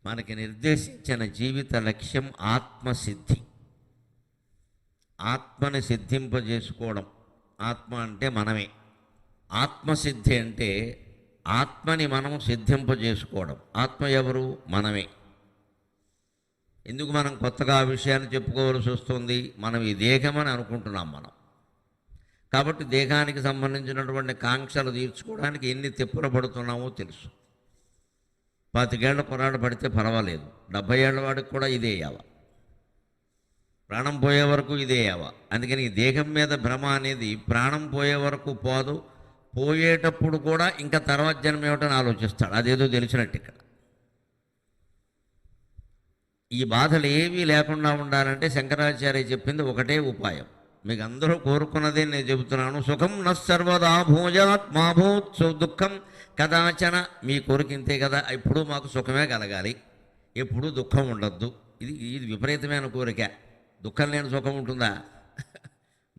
మనకి నిర్దేశించిన జీవిత లక్ష్యం ఆత్మసిద్ధి. ఆత్మని సిద్ధింపజేసుకోవడం. ఆత్మ అంటే మనమే. ఆత్మసిద్ధి అంటే ఆత్మని మనం సిద్ధింపజేసుకోవడం. ఆత్మ ఎవరు? మనమే. ఎందుకు మనం కొత్తగా ఆ విషయాన్ని చెప్పుకోవాల్సి వస్తుంది? మనం ఈ దేహమని అనుకుంటున్నాం మనం. కాబట్టి దేహానికి సంబంధించినటువంటి కాంక్షలు తీర్చుకోవడానికి ఎన్ని తిప్పలు పడుతున్నామో తెలుసు. 25 ఏళ్ల కుర్రాడు పడితే పర్వాలేదు, 70 ఏళ్ల వాడికి కూడా ఇదే యావ. ప్రాణం పోయే వరకు ఇదే యావ. అందుకని ఈ దేహం మీద భ్రమ అనేది ప్రాణం పోయే వరకు పోదు. పోయేటప్పుడు కూడా ఇంకా తర్వాత జన్మ ఏమిటని ఆలోచిస్తాడు. అదేదో తెలిసినట్టు ఇక్కడ. ఈ బాధలు ఏవీ లేకుండా ఉండాలంటే శంకరాచార్య చెప్పింది ఒకటే ఉపాయం. మీకు అందరూ కోరుకున్నదే నేను చెబుతున్నాను. సుఖం న సర్వదా భూజాత్ మా భూత్ దుఃఖం కదాచన. మీ కోరిక ఇంతే కదా, ఎప్పుడూ మాకు సుఖమే కలగాలి, ఎప్పుడూ దుఃఖం ఉండద్దు. ఇది విపరీతమైన కోరిక. దుఃఖం లేని సుఖం ఉంటుందా?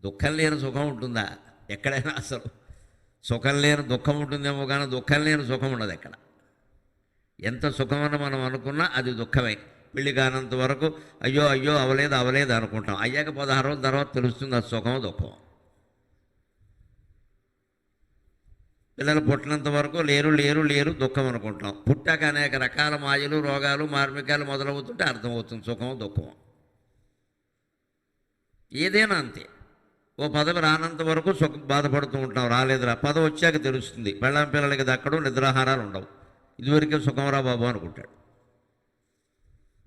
దుఃఖం లేని సుఖం ఉంటుందా ఎక్కడైనా? అసలు సుఖం లేని దుఃఖం ఉంటుందేమో కానీ దుఃఖం లేని సుఖం ఉండదు ఎక్కడ. ఎంత సుఖమని మనం అనుకున్నా అది దుఃఖమే. పెళ్లి కానంత వరకు అయ్యో అయ్యో అవలేదు అనుకుంటాం. అయ్యాక 16 రోజుల తర్వాత తెలుస్తుంది అది సుఖం దుఃఖం. పిల్లలు పుట్టినంత వరకు లేరు దుఃఖం అనుకుంటాం. పుట్టాక అనేక రకాల మాయలు, రోగాలు, మార్మికాలు మొదలవుతుంటే అర్థమవుతుంది సుఖం దుఃఖం. ఏదైనా అంతే. ఓ పదవి రానంత వరకు బాధపడుతూ ఉంటాం. రాలేదురా, పదవి వచ్చాక తెలుస్తుంది. పెళ్ళాం పిల్లలకి దక్కడం, నిద్రాహారాలు ఉండవు. ఇదివరకే సుఖంరా బాబు అనుకుంటాడు.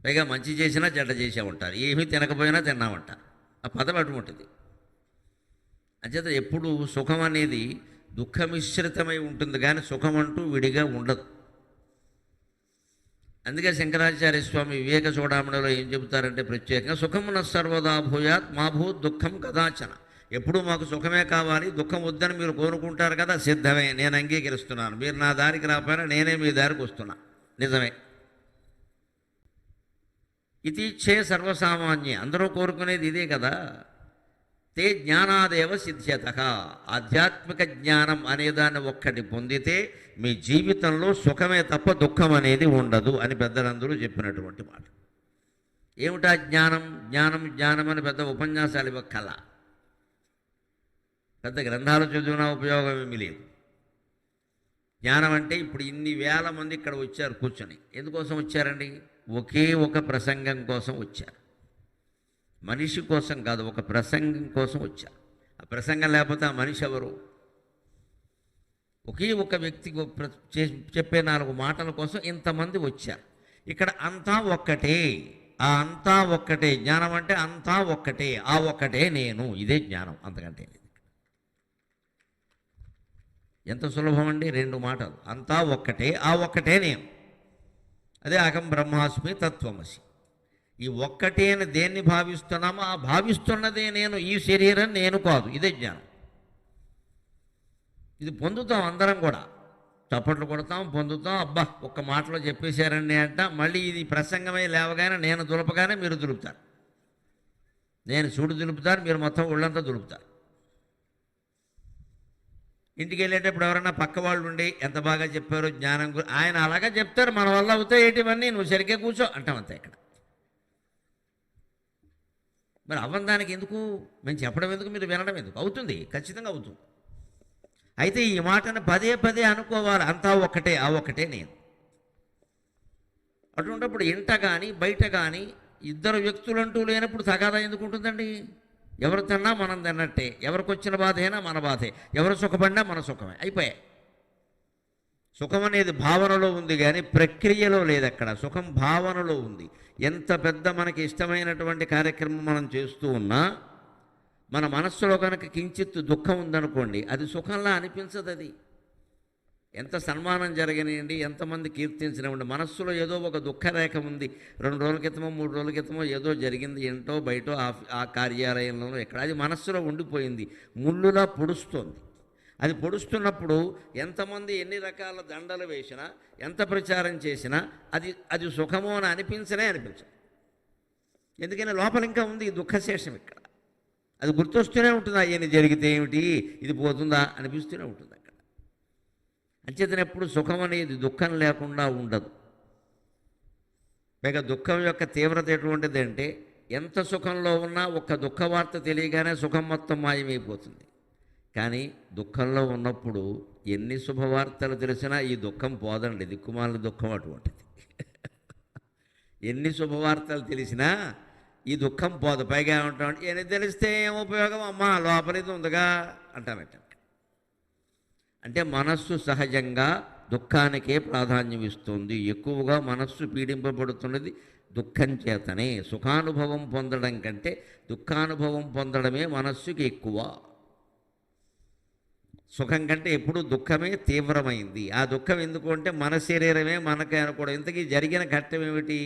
పైగా మంచి చేసినా చెడ్డ చేసే ఉంటారు. ఏమీ తినకపోయినా తిన్నామంటారు. ఆ పదవి అటువంటిది. అంచేత ఎప్పుడు సుఖం అనేది దుఃఖమిశ్రితమై ఉంటుంది కానీ సుఖం అంటూ విడిగా ఉండదు. అందుకే శంకరాచార్య స్వామి వివేక చూడామణిలో ఏం చెబుతారంటే ప్రత్యేకంగా సుఖమున సర్వదా భూయాత్ మా భూత్ దుఃఖం కదాచన. ఎప్పుడు మాకు సుఖమే కావాలి, దుఃఖం వద్దని మీరు కోరుకుంటారు కదా, సిద్ధమే, నేను అంగీకరిస్తున్నాను. మీరు నా దారికి రాకపోయినా నేనే మీ దారికి వస్తున్నా, నిజమే. ఇది ఇచ్చే సర్వసామాన్య, అందరూ కోరుకునేది ఇదే కదా. తే జ్ఞానాదేవ సిద్ధ్యత. ఆధ్యాత్మిక జ్ఞానం అనేదాన్ని ఒక్కటి పొందితే మీ జీవితంలో సుఖమే తప్ప దుఃఖం అనేది ఉండదు అని పెద్దలందరూ చెప్పినటువంటి మాట. ఏమిటా జ్ఞానం? జ్ఞానం అని పెద్ద ఉపన్యాసాలు ఇవ్వక్కల, పెద్ద గ్రంథాలు చదివినా ఉపయోగం ఏమీ లేదు. జ్ఞానం అంటే ఇప్పుడు ఇన్ని వేల మంది ఇక్కడ వచ్చారు కూర్చొని. ఎందుకోసం వచ్చారండి? ఒకే ఒక ప్రసంగం కోసం వచ్చారు. మనిషి కోసం కాదు, ఒక ప్రసంగం కోసం వచ్చారు. ఆ ప్రసంగం లేకపోతే ఆ మనిషి ఎవరు? ఒకే ఒక వ్యక్తి చెప్పే 4 మాటల కోసం ఇంతమంది వచ్చారు. ఇక్కడ అంతా ఒక్కటే, ఆ అంతా ఒక్కటే. జ్ఞానం అంటే అంతా ఒక్కటే, ఆ ఒక్కటే నేను. ఇదే జ్ఞానం, అంతకంటే లేదు. ఎంత సులభం అండి, 2 మాటలు. అంతా ఒక్కటే, ఆ ఒక్కటే నేను. అదే అహం బ్రహ్మాస్మి తత్వమసి. ఈ ఒక్కటే అని దేన్ని భావిస్తున్నామో ఆ భావిస్తున్నదే నేను. ఈ శరీరం నేను కాదు. ఇదే జ్ఞానం. ఇది పొందుతాం అందరం కూడా. చప్పట్లు కొడతాం, పొందుతాం. అబ్బా ఒక్క మాటలో చెప్పేశారండి అంట. మళ్ళీ ఇది ప్రసంగమై లేవగానే నేను దులపగానే మీరు దులుపుతారు. నేను చూడు దులుపుతారు, మీరు మొత్తం ఒళ్ళంతా దులుపుతారు. ఇంటికి వెళ్ళేటప్పుడు ఎవరన్నా పక్క వాళ్ళు ఉండి ఎంత బాగా చెప్పారో జ్ఞానం ఆయన అలాగా చెప్తారు. మన వల్ల అవుతాయి ఏటివన్నీ, నువ్వు సరిగ్గా కూర్చో అంటాం అంతే. ఇక్కడ మరి అవ్వదానికి ఎందుకు? మేము చెప్పడం ఎందుకు, మీరు వినడం ఎందుకు? అవుతుంది, ఖచ్చితంగా అవుతుంది. అయితే ఈ మాటను పదే పదే అనుకోవాలి. అంతా ఒక్కటే, ఆ ఒక్కటే నేను. అటువంటిప్పుడు ఇంట కానీ బయట కానీ ఇద్దరు వ్యక్తులంటూ లేనప్పుడు తగాదా ఎందుకు ఉంటుందండి? ఎవరు తిన్నా మనం తిన్నట్టే, ఎవరికి వచ్చిన బాధ అయినా మన బాధే, ఎవరు సుఖపడినా మన సుఖమే. అయిపోయాయి. సుఖం అనేది భావనలో ఉంది కానీ ప్రక్రియలో లేదు. అక్కడ సుఖం భావనలో ఉంది. ఎంత పెద్ద మనకి ఇష్టమైనటువంటి కార్యక్రమం మనం చేస్తూ ఉన్నా మన మనస్సులో కనుక కించిత్ దుఃఖం ఉందనుకోండి, అది సుఖంలా అనిపించదు. అది ఎంత సన్మానం జరగనివ్వండి, ఎంతమంది కీర్తించినవ్వండి, మనస్సులో ఏదో ఒక దుఃఖరేఖ ఉంది. 2 రోజుల క్రితమో 3 రోజుల క్రితమో ఏదో జరిగింది, ఏంటో బయటో ఆ కార్యాలయంలో ఎక్కడ, అది మనస్సులో ఉండిపోయింది, ముళ్ళులా పొడుస్తోంది. అది పొడుస్తున్నప్పుడు ఎంతమంది ఎన్ని రకాల దండలు వేసినా, ఎంత ప్రచారం చేసినా అది సుఖమో అని అనిపించనే అనిపించదు. ఎందుకని లోపల ఇంకా ఉంది దుఃఖశేషం. ఇక్కడ అది గుర్తొస్తూనే ఉంటుంది. అయ్యని జరిగితే ఏమిటి, ఇది పోతుందా అనిపిస్తూనే ఉంటుంది. అక్కడ అంచేతనెప్పుడు సుఖం అనేది దుఃఖం లేకుండా ఉండదు. పైగా దుఃఖం యొక్క తీవ్రత ఎటువంటిది అంటే ఎంత సుఖంలో ఉన్నా ఒక్క దుఃఖ వార్త తెలియగానే సుఖం మొత్తం మాయమైపోతుంది. కానీ దుఃఖంలో ఉన్నప్పుడు ఎన్ని శుభవార్తలు తెలిసినా ఈ దుఃఖం పోదండి. దిక్కుమాల దుఃఖం అటువంటిది. ఎన్ని శుభవార్తలు తెలిసినా ఈ దుఃఖం పోదు. పైగా ఏమంటాం, ఏది తెలిస్తే ఏం ఉపయోగం అమ్మా, లోపలిది ఉందిగా అంటామట. అంటే మనస్సు సహజంగా దుఃఖానికే ప్రాధాన్యం ఇస్తుంది. ఎక్కువగా మనస్సు పీడింపబడుతున్నది దుఃఖం చేతనే. సుఖానుభవం పొందడం కంటే దుఃఖానుభవం పొందడమే మనస్సుకి ఎక్కువ. సుఖం కంటే ఎప్పుడు దుఃఖమే తీవ్రమైంది. ఆ దుఃఖం ఎందుకు అంటే మన శరీరమే మనకే అనుకోవడం. ఇంతకీ జరిగిన ఘట్టం ఏమిటి?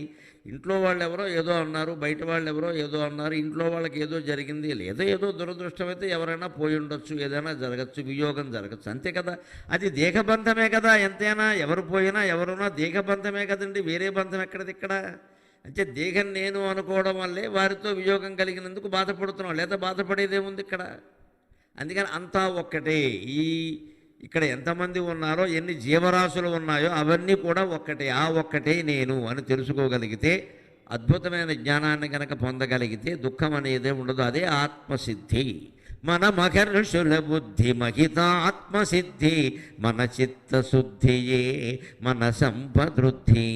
ఇంట్లో వాళ్ళు ఎవరో ఏదో అన్నారు, బయట వాళ్ళు ఎవరో ఏదో అన్నారు, ఇంట్లో వాళ్ళకి ఏదో జరిగింది, లేదా ఏదో దురదృష్టం అయితే ఎవరైనా పోయి ఉండొచ్చు, ఏదైనా జరగచ్చు, వియోగం జరగచ్చు, అంతే కదా. అది దేహబంధమే కదా. ఎంతైనా ఎవరు పోయినా ఎవరున్నా దేహబంధమే కదండి, వేరే బంధం ఎక్కడిది ఇక్కడ. అంటే దేహం నేను అనుకోవడం వల్లే వారితో వియోగం కలిగినందుకు బాధపడుతున్నాం, లేదా బాధపడేదేముంది ఇక్కడ. అందుకని అంతా ఒక్కటే. ఇక్కడ ఎంతమంది ఉన్నారో, ఎన్ని జీవరాశులు ఉన్నాయో అవన్నీ కూడా ఒక్కటే. ఆ ఒక్కటే నేను అని తెలుసుకోగలిగితే, అద్భుతమైన జ్ఞానాన్ని కనుక పొందగలిగితే దుఃఖం అనేదే ఉండదు. అదే ఆత్మసిద్ధి. మన మహర్షుల బుద్ధి మహిత ఆత్మసిద్ధి, మన చిత్తశుద్ధియే మన సంపదృద్ధి.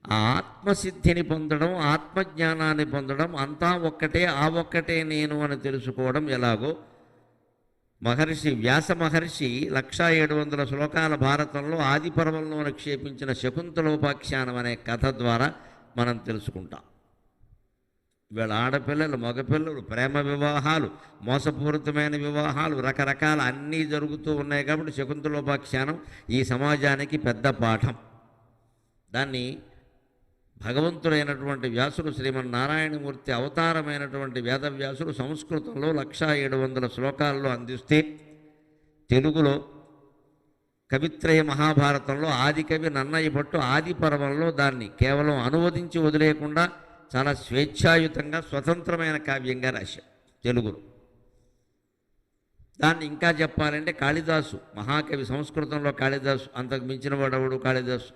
ఆ ఆత్మసిద్ధిని పొందడం, ఆత్మజ్ఞానాన్ని పొందడం, అంతా ఒక్కటే, ఆ ఒక్కటే నేను అని తెలుసుకోవడం ఎలాగో మహర్షి వ్యాస మహర్షి 1700 శ్లోకాల భారతంలో ఆది పర్వంలో నిక్షేపించిన శకుంతలోపాఖ్యానం అనే కథ ద్వారా మనం తెలుసుకుంటాం. వీళ్ళ ఆడపిల్లలు, మగపిల్లలు, ప్రేమ వివాహాలు, మోసపూరితమైన వివాహాలు, రకరకాల అన్నీ జరుగుతూ ఉన్నాయి. కాబట్టి శకుంతలోపాఖ్యానం ఈ సమాజానికి పెద్ద పాఠం. దాన్ని భగవంతుడైనటువంటి వ్యాసుడు, శ్రీమన్నారాయణమూర్తి అవతారమైనటువంటి వేదవ్యాసుడు సంస్కృతంలో 1700 శ్లోకాల్లో అందిస్తే, తెలుగులో కవిత్రయ మహాభారతంలో ఆదికవి నన్నయ్య భట్టు ఆది పర్వంలో దాన్ని కేవలం అనువదించి వదిలేయకుండా చాలా స్వేచ్ఛాయుతంగా స్వతంత్రమైన కావ్యంగా రాశాడు తెలుగులో. దాన్ని ఇంకా చెప్పాలంటే కాళిదాసు మహాకవి, సంస్కృతంలో కాళిదాసు, అంతకు మించిన వాడవుడు కాళిదాసు.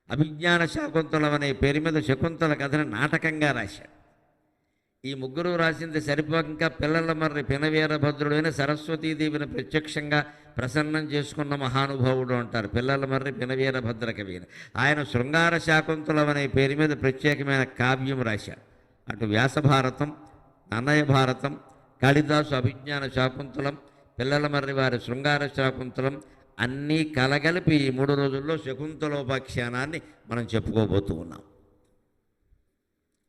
అభిజ్ఞాన శాకుంతలం అనే పేరు మీద శకుంతల కథను నాటకంగా రాశాడు. ఈ ముగ్గురు రాసింది సరిపోక ఇంకా పిల్లల మర్రి పినవీరభద్రుడైన సరస్వతీదేవిని ప్రత్యక్షంగా ప్రసన్నం చేసుకున్న మహానుభావుడు అంటారు పిల్లల మర్రి పినవీరభద్ర కవి. ఆయన శృంగార శాకుంతలం అనే పేరు మీద ప్రత్యేకమైన కావ్యం రాశాడు. అటు వ్యాసభారతం, నన్నయ భారతం, కాళిదాసు అభిజ్ఞాన శాకుంతలం, పిల్లల మర్రి వారి శృంగార శాకుంతలం అన్నీ కలగలిపి ఈ 3 రోజుల్లో శకుంతలోపాఖ్యానాన్ని మనం చెప్పుకోబోతూ ఉన్నాం.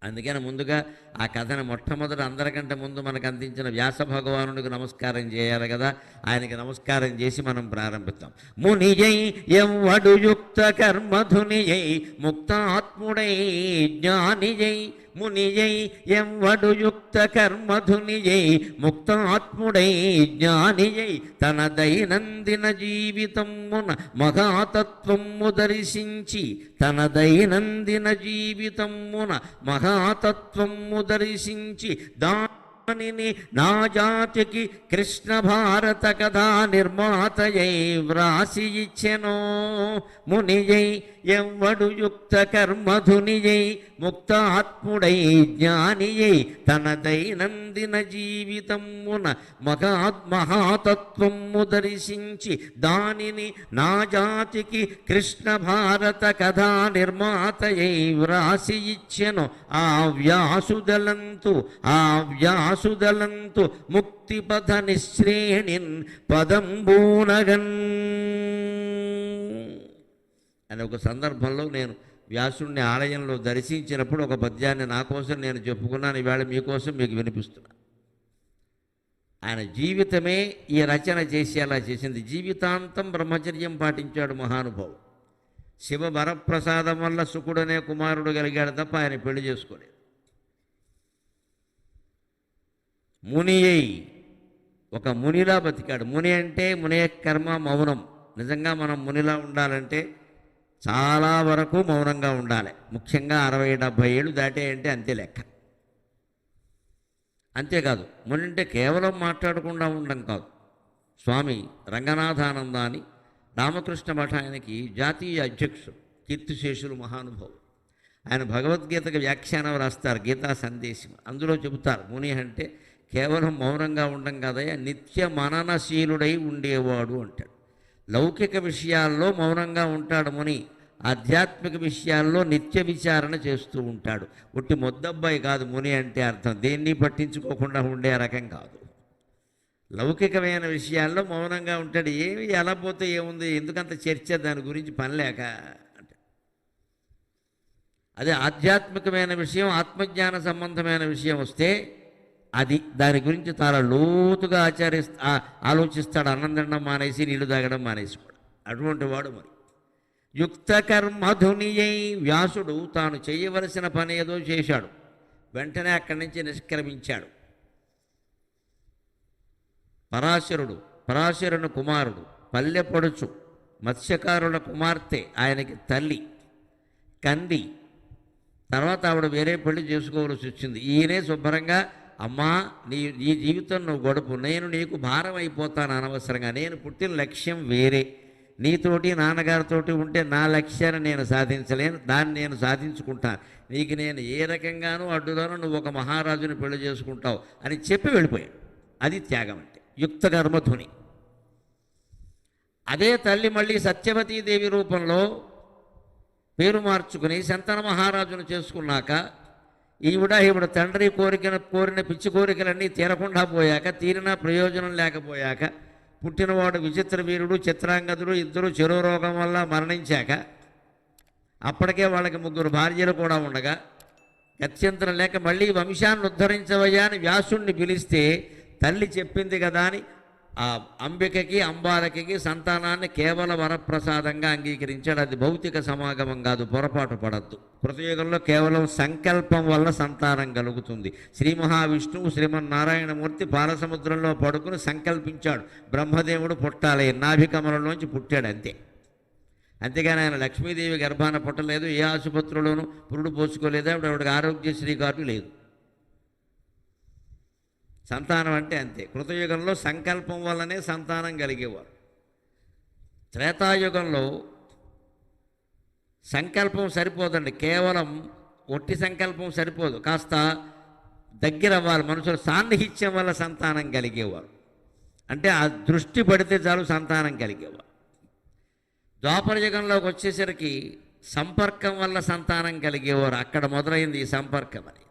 అందుకని ముందుగా ఆ కథను మొట్టమొదట అందరికంటే ముందు మనకు అందించిన వ్యాస భగవానుడికి నమస్కారం చేయాలి కదా. ఆయనకి నమస్కారం చేసి మనం ప్రారంభిస్తాం. మునియై ఎవ్వడు యుక్త కర్మధునియై ముక్తాత్ముడై జ్ఞానియై, మునియై ఎవ్వడు యుక్త కర్మధునియై ముక్తాత్ముడై జ్ఞానియై, తన దైనందిన జీవితమున మహాతత్వము దర్శించి, తన దైనందిన జీవితమున మహాతత్వము దర్శించి, దానిని నా జాతికి కృష్ణ భారత కథా నిర్మాతయై వ్రాసి ఇచ్చెనో. మునియై ఎవ్వడు యుక్త కర్మధునియై ముక్తాత్ముడై జ్ఞానియై, తన దైనందిన జీవితమున మహాతత్వము దర్శించి, దానిని నా జాతికి కృష్ణ భారత కథా నిర్మాతయై వ్రాసి ఇచ్చెను. ఆ వ్యాసుదలంతు ముక్తిపథ నిశ్రేణిన్ పదంబూనగన్ అని ఒక సందర్భంలో నేను వ్యాసుడిని ఆలయంలో దర్శించినప్పుడు ఒక పద్యాన్ని నా కోసం నేను చెప్పుకున్నాను. ఈవేళ మీకోసం మీకు వినిపిస్తున్నా. ఆయన జీవితమే ఈ రచన చేసేలా చేసింది. జీవితాంతం బ్రహ్మచర్యం పాటించాడు మహానుభావుడు. శివ వరప్రసాదం వల్ల శుకుడనే కుమారుడు కలిగాడు తప్ప ఆయన పెళ్లి చేసుకోలేదు. ముని అయి ఒక మునిలా బతికాడు. ముని అంటే మునే కర్మ మౌనం. నిజంగా మనం మునిలా ఉండాలంటే చాలా వరకు మౌనంగా ఉండాలి. ముఖ్యంగా 60-70 ఏళ్ళు దాటాయంటే అంతే లెక్క. అంతేకాదు, ముని అంటే కేవలం మాట్లాడకుండా ఉండడం కాదు. స్వామి రంగనాథానంద అని రామకృష్ణ మఠానికి జాతీయ అధ్యక్షుడు, కీర్తిశేషులు మహానుభావులు. ఆయన భగవద్గీతకు వ్యాఖ్యానం రాస్తారు, గీతా సందేశం. అందులో చెబుతారు, ముని అంటే కేవలం మౌనంగా ఉండం కదయ్యా, నిత్య మననశీలుడై ఉండేవాడు అంటాడు. లౌకిక విషయాల్లో మౌనంగా ఉంటాడు ముని, ఆధ్యాత్మిక విషయాల్లో నిత్య విచారణ చేస్తూ ఉంటాడు. ఒట్టి మొద్దబ్బాయి కాదు ముని అంటే అర్థం, దేన్ని పట్టించుకోకుండా ఉండే రకం కాదు. లౌకికమైన విషయాల్లో మౌనంగా ఉంటాడు. ఏమి ఎలా పోతే ఏముంది, ఎందుకంత చర్చ, దాని గురించి పనిలేక అంటే. అదే ఆధ్యాత్మికమైన విషయం, ఆత్మజ్ఞాన సంబంధమైన విషయం వస్తే అది దాని గురించి చాలా లోతుగా ఆలోచిస్తాడు. అన్నం తినడం మానేసి నీళ్లు తాగడం మానేసి కూడా. అటువంటి వాడు మరి యుక్త కర్మధునియై. వ్యాసుడు తాను చేయవలసిన పని ఏదో చేశాడు, వెంటనే అక్కడి నుంచి నిష్క్రమించాడు. పరాశరుని కుమారుడు, పల్లెపడుచు మత్స్యకారుల కుమార్తె ఆయనకి తల్లి, కంది. తర్వాత ఆవిడ వేరే పెళ్లి చేసుకోవాల్సి వచ్చింది. ఈయనే శుభ్రంగా, అమ్మా నీ జీవితం నువ్వు గడుపు, నేను నీకు భారం అయిపోతాను అనవసరంగా, నేను పుట్టిన లక్ష్యం వేరే, నీతోటి నాన్నగారితోటి ఉంటే నా లక్ష్యాన్ని నేను సాధించలేను, దాన్ని నేను సాధించుకుంటాను, నీకు నేను ఏ రకంగానూ అడ్డుగాను, నువ్వు ఒక మహారాజుని పెళ్లి చేసుకుంటావు అని చెప్పి వెళ్ళిపోయాడు. అది త్యాగం అంటే, యుక్త కర్మధుని. అదే తల్లి మళ్ళీ సత్యవతీదేవి రూపంలో పేరు మార్చుకుని సంతాన మహారాజును చేసుకున్నాక, ఈవిడ తండ్రి కోరిన పిచ్చి కోరికలన్నీ తీరకుండా పోయాక, తీరిన ప్రయోజనం లేకపోయాక, పుట్టినవాడు విచిత్ర వీరుడు చిత్రాంగదుడు ఇద్దరు చెరోరోగం వల్ల మరణించాక, అప్పటికే వాళ్ళకి 3 భార్యలు కూడా ఉండగా, గత్యంతరం లేక మళ్ళీ వంశాన్ని ఉద్ధరించవయ్యా అని వ్యాసుణ్ణి పిలిస్తే, తల్లి చెప్పింది కదా అని ఆ అంబికకి అంబాలకి సంతానాన్ని కేవల వరప్రసాదంగా అంగీకరించాడు. అది భౌతిక సమాగమం కాదు, పొరపాటు పడద్దు. కృతయుగంలో కేవలం సంకల్పం వల్ల సంతానం కలుగుతుంది. శ్రీ మహావిష్ణువు శ్రీమన్నారాయణమూర్తి పాలసముద్రంలో పడుకుని సంకల్పించాడు, బ్రహ్మదేవుడు పుట్టాలి, నాభికమలంలోంచి పుట్టాడు అంతే. అంతేగాని ఆయన లక్ష్మీదేవి గర్భాన పుట్టలేదు, ఏ ఆసుపత్రిలోనూ పురుడు పోసుకోలేదు, ఆవిడకి ఆరోగ్యశ్రీ కార్డు లేదు. సంతానం అంటే అంతే. కృతయుగంలో సంకల్పం వల్లనే సంతానం కలిగేవారు. త్రేతాయుగంలో సంకల్పం సరిపోదండి, కేవలం ఒట్టి సంకల్పం సరిపోదు, కాస్త దగ్గర అవ్వాలి, మనుషుల సాన్నిహిత్యం వల్ల సంతానం కలిగేవారు. అంటే ఆ దృష్టి పడితే చాలు సంతానం కలిగేవారు. ద్వాపర యుగంలోకి వచ్చేసరికి సంపర్కం వల్ల సంతానం కలిగేవారు. అక్కడ మొదలైంది ఈ సంపర్కం అని.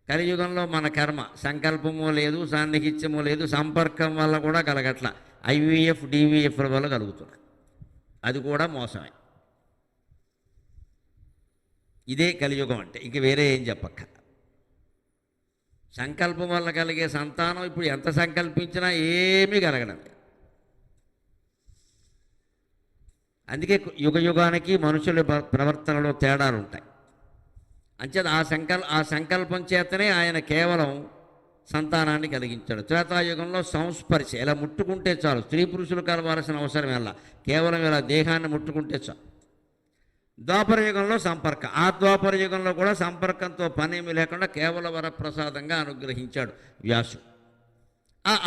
కలియుగంలో మన కర్మ, సంకల్పము లేదు, సాన్నిహిత్యము లేదు, సంపర్కం వల్ల కూడా కలగట్ల, IVF DVF వల్ల కలుగుతున్నాయి. అది కూడా మోసమే. ఇదే కలియుగం అంటే, ఇంక వేరే ఏం చెప్పక్క. సంకల్పం వల్ల కలిగే సంతానం ఇప్పుడు ఎంత సంకల్పించినా ఏమీ కలగడం లేదు. అందుకే యుగానికి మనుషుల ప్రవర్తనలో తేడాలు ఉంటాయి. అంచేత ఆ సంకల్పం చేతనే ఆయన కేవలం సంతానాన్ని కలిగించాడు. త్రేతాయుగంలో సంస్పర్శ, ఇలా ముట్టుకుంటే చాలు, స్త్రీ పురుషులు కలవాల్సిన అవసరం ఎలా, కేవలం ఇలా దేహాన్ని ముట్టుకుంటే చాలు. ద్వాపర యుగంలో సంపర్కం, ఆ ద్వాపర యుగంలో కూడా సంపర్కంతో పనేమి లేకుండా కేవల వరప్రసాదంగా అనుగ్రహించాడు వ్యాసుడు.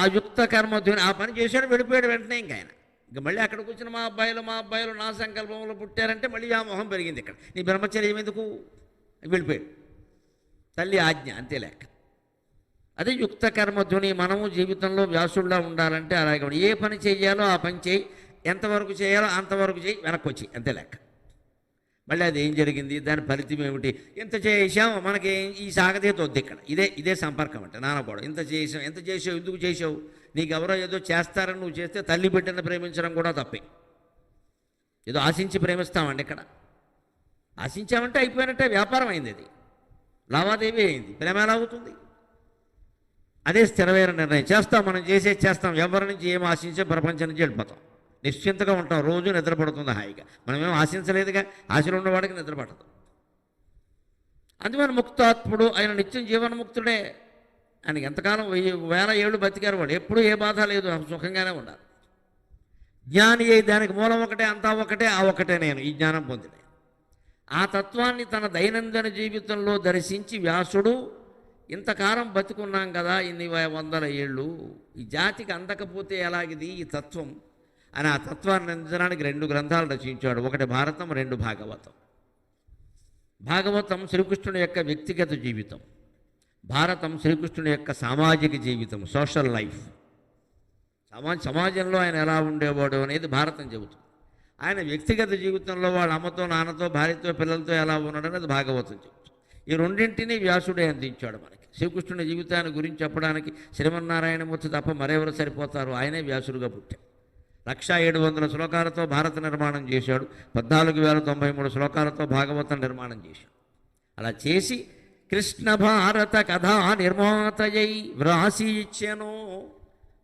ఆ యుక్త కర్మధ్వని ఆ పని చేశాడు, వెళ్ళిపోయాడు వెంటనే. ఇంక ఆయన ఇంక మళ్ళీ అక్కడికి వచ్చిన మా అబ్బాయిలు నా సంకల్పంలో పుట్టారంటే మళ్ళీ ఆ మొహం పెరిగింది. ఇక్కడ నీ బ్రహ్మచర్యం ఎందుకు, వెళ్ళిపోయాడు. తల్లి ఆజ్ఞ, అంతే లెక్క. అదే యుక్త కర్మధ్వని. మనము జీవితంలో వ్యాసుల్లా ఉండాలంటే అలాగే ఏ పని చేయాలో ఆ పని చేయి, ఎంతవరకు చేయాలో అంతవరకు చేయి, వెనక్కి వచ్చి అంతే లెక్క. మళ్ళీ అది ఏం జరిగింది, దాని ఫలితం ఏమిటి, ఇంత చేసాం, మనకి ఈ సాగతీత వద్దు ఇక్కడ. ఇదే సంపర్కం అంటే నాన్న కూడా. ఎంత చేసావు, ఎందుకు చేసావు, నీకు ఎవరో ఏదో చేస్తారని నువ్వు చేస్తే తల్లి బిడ్డను ప్రేమించడం కూడా తప్పే. ఏదో ఆశించి ప్రేమిస్తామండి ఇక్కడ. ఆశించామంటే అయిపోయినట్టే, వ్యాపారం అయింది, అది లావాదేవీ అయింది, ప్రేమ ఎలా అవుతుంది? అదే స్థిరమైన నిర్ణయం. చేస్తాం, మనం చేస్తాం, ఎవరి నుంచి ఏం ఆశించే ప్రపంచం నుంచి వెళ్ళిపోతాం, నిశ్చింతగా ఉంటాం, రోజు నిద్రపడుతుంది హాయిగా. మనమేం ఆశించలేదుగా, ఆశలు ఉన్నవాడికి నిద్రపడదు. అందువల్ల ముక్తాత్ముడు, ఆయన నిత్యం జీవన్ముక్తుడే. ఆయనకి ఎంతకాలం 1000 ఏళ్ళు బతికారు వాడు, ఎప్పుడు ఏ బాధ లేదు, సుఖంగానే ఉండాలి. జ్ఞాని అయి దానికి మూలం ఒకటే, అంతా ఒకటే, ఆ ఒకటే నేను, ఈ జ్ఞానం పొందిన. ఆ తత్వాన్ని తన దైనందిన జీవితంలో దర్శించి వ్యాసుడు, ఇంతకాలం బతుకున్నాం కదా, ఇన్ని 100 ఏళ్ళు, ఈ జాతికి అందకపోతే ఎలాగిది ఈ తత్వం అని ఆ తత్వాన్ని అందించడానికి 2 గ్రంథాలు రచించాడు. ఒకటి భారతం, 2 భాగవతం. భాగవతం శ్రీకృష్ణుని యొక్క వ్యక్తిగత జీవితం, భారతం శ్రీకృష్ణుని యొక్క సామాజిక జీవితం, సోషల్ లైఫ్. సమాజంలో ఆయన ఎలా ఉండేవాడు అనేది భారతం చెబుతుంది. ఆయన వ్యక్తిగత జీవితంలో వాళ్ళ అమ్మతో, నాన్నతో, భార్యతో, పిల్లలతో ఎలా ఉన్నాడు అనేది భాగవతం చెబుతుంది. ఈ రెండింటినీ వ్యాసుడే అందించాడు మనకి. శ్రీకృష్ణుని జీవితాన్ని గురించి చెప్పడానికి శ్రీమన్నారాయణమూర్తి తప్ప మరెవరు సరిపోతారు? ఆయనే వ్యాసుడుగా పుట్టాడు. 1700 శ్లోకాలతో భారత నిర్మాణం చేశాడు. 14,093 శ్లోకాలతో భాగవతం నిర్మాణం చేశాడు. అలా చేసి కృష్ణ భారత కథా నిర్మాతయై వ్రాసి ఇచ్చెను.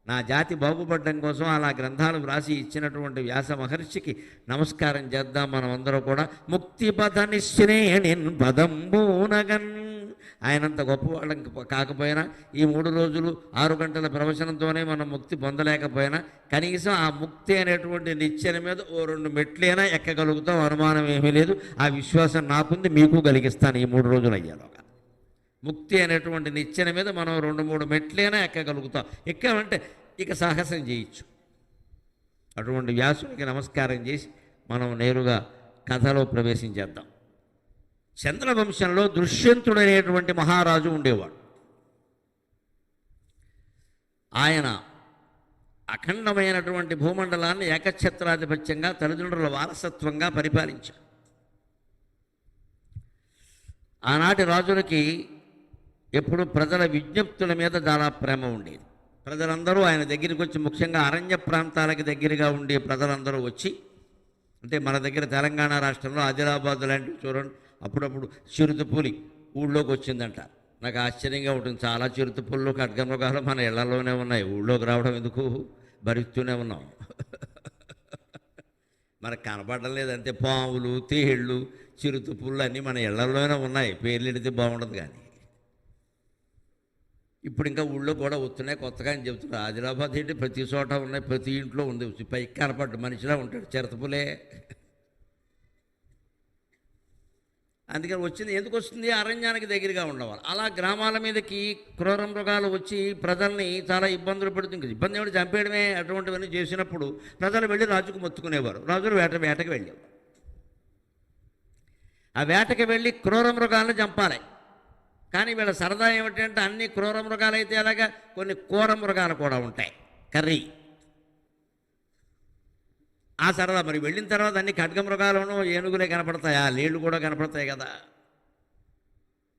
నా జాతి బాగుపడడం కోసం అలా గ్రంథాలు వ్రాసి ఇచ్చినటువంటి వ్యాస మహర్షికి నమస్కారం చేద్దాం మనం అందరూ కూడా. ముక్తి పద నిశ్రేణిన్ పదంబూనగన్. ఆయనంత గొప్పవాళ్ళం కాకపోయినా ఈ 3 రోజులు 6 గంటల ప్రవచనంతోనే మనం ముక్తి పొందలేకపోయినా కనీసం ఆ ముక్తి అనేటువంటి నిచ్చెన మీద ఓ 2 మెట్లైనా ఎక్కగలుగుతాం, అనుమానం ఏమీ లేదు. ఆ విశ్వాసం నాకుంది, మీకు కలిగిస్తాను ఈ 3 రోజులు అయ్యేలోగా. ముక్తి అనేటువంటి నిచ్చెన మీద మనం 2-3 మెట్లైనా ఎక్కగలుగుతాం. ఎక్కామంటే ఇక సాహసం చేయొచ్చు. అటువంటి వ్యాసునికి నమస్కారం చేసి మనం నేరుగా కథలో ప్రవేశించేద్దాం. చంద్రవంశంలో దుష్యంతుడనేటువంటి మహారాజు ఉండేవాడు. ఆయన అఖండమైనటువంటి భూమండలాన్ని ఏకఛత్రాధిపత్యంగా తల్లిదండ్రుల వారసత్వంగా పరిపాలించాడు. ఆనాటి రాజులకి ఎప్పుడు ప్రజల విజ్ఞప్తుల మీద చాలా ప్రేమ ఉండేది. ప్రజలందరూ ఆయన దగ్గరికి వచ్చి, ముఖ్యంగా అరణ్య ప్రాంతాలకు దగ్గరగా ఉండే ప్రజలందరూ వచ్చి, అంటే మన దగ్గర తెలంగాణ రాష్ట్రంలో ఆదిలాబాద్ లాంటివి చూడండి, అప్పుడప్పుడు చిరుతపులి ఊళ్ళోకి వచ్చిందంట. నాకు ఆశ్చర్యంగా ఉంటుంది. చాలా చిరుతపుళ్ళు, ఖడ్గమృగాలు మన ఇళ్లలోనే ఉన్నాయి. ఊళ్ళోకి రావడం ఎందుకు, భరిస్తూనే ఉన్నాం. మనకు కనపడడం లేదంతే. పాములు, తేళ్ళు, చిరుతపుళ్ళు అన్నీ మన ఇళ్లలోనే ఉన్నాయి. పేర్లు ఎడితే బాగుండదు. కానీ ఇప్పుడు ఇంకా ఊళ్ళో కూడా వస్తున్నాయి కొత్తగా అని చెబుతున్నారు. ఆదిలాబాద్ ఏంటి ప్రతి చోట ఉన్నాయి, ప్రతి ఇంట్లో ఉంది. పైకి కనపడ్డు మనిషిలా ఉంటాడు, చిరుతపులే. అందుకని వచ్చింది. ఎందుకు వస్తుంది? అరణ్యానికి దగ్గరగా ఉండవాలి. అలా గ్రామాల మీదకి క్రూర మృగాలు వచ్చి ప్రజల్ని చాలా ఇబ్బందులు పెడుతుంది. ఇబ్బంది ఏమిటి, చంపేయడమే. అటువంటివన్నీ చేసినప్పుడు ప్రజలు వెళ్ళి రాజుకు మొత్తుకునేవారు. రాజులు వేటకి వెళ్ళేవారు. ఆ వేటకి వెళ్ళి క్రూర మృగాలను చంపాలి. కానీ వీళ్ళ సరదా ఏమిటంటే అన్ని క్రూర మృగాలు అయితే అలాగా కొన్ని కూర మృగాలు కూడా ఉంటాయి, కర్రీ. ఆ సరదా. మరి వెళ్ళిన తర్వాత అన్ని ఖడ్గమృగాలను ఏనుగులే కనపడతాయి, ఆ లేళ్ళు కూడా కనపడతాయి కదా.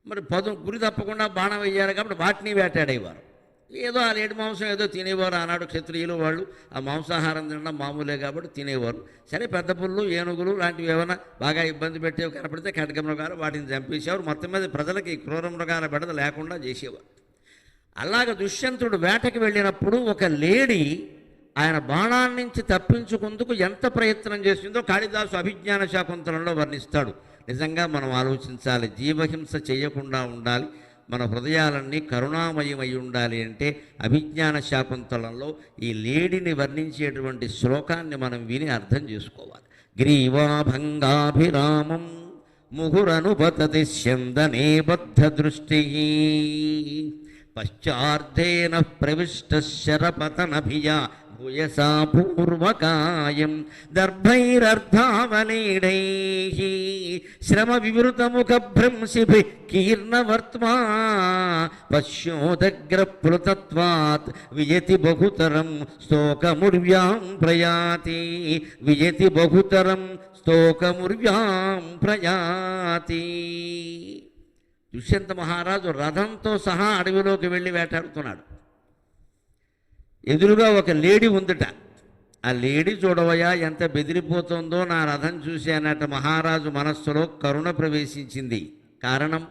మరి గురి తప్పకుండా బాణం వేయాలి కాబట్టి వాటిని వేటాడేవారు. ఏదో ఆ లేడి మాంసం ఏదో తినేవారు. ఆనాడు క్షత్రియులు వాళ్ళు ఆ మాంసాహారం తినడం మామూలే కాబట్టి తినేవారు. సరే, పెద్ద పుల్లు, ఏనుగులు లాంటివి ఏమైనా బాగా ఇబ్బంది పెట్టేవి కనపడితే ఖడ్గమృగాలు వాటిని చంపేసేవారు. మొత్తం మీద ప్రజలకి క్రూర మృగాల బెడద లేకుండా చేసేవారు. అలాగ దుష్యంతుడు వేటకి వెళ్ళినప్పుడు ఒక లేడీ ఆయన బాణాన్ని నుంచి తప్పించుకుందుకు ఎంత ప్రయత్నం చేసిందో కాళిదాసు అభిజ్ఞాన శాకుంతలంలో వర్ణిస్తాడు. నిజంగా మనం ఆలోచించాలి. జీవహింస చేయకుండా ఉండాలి, మన హృదయాలన్నీ కరుణామయమై ఉండాలి అంటే అభిజ్ఞాన శాకుంతలంలో ఈ లేడిని వర్ణించేటువంటి శ్లోకాన్ని మనం విని అర్థం చేసుకోవాలి. గ్రీవాభంగాభిరామం ముహురనుపతతి స్యందనే బద్ధ దృష్టి పశ్చార్ధేన ప్రవిష్ట శరపతనభియా భూయసా పూర్వకాయం దర్భైరర్ధావలీడైః శ్రమ వివృతముఖ భ్రంశిభి కీర్ణవర్త్మా పశ్యోదగ్రప్లుతత్వాత్ వియతి బహుతరం స్తోకముర్వ్యాం ప్రయాతి వియతి బహుతరం స్తోకముర్వ్యాం ప్రయాతి. దుష్యంత మహారాజు రథంతో సహా అడవిలోకి వెళ్ళి వేటాడుతున్నాడు. ఎదురుగా ఒక లేడీ ఉందట. ఆ లేడీ చూడవయ్యా ఎంత బెదిరిపోతుందో, నా రథం చూసి అన్నట్టు మహారాజు మనస్సులో కరుణ ప్రవేశించింది. కారణం,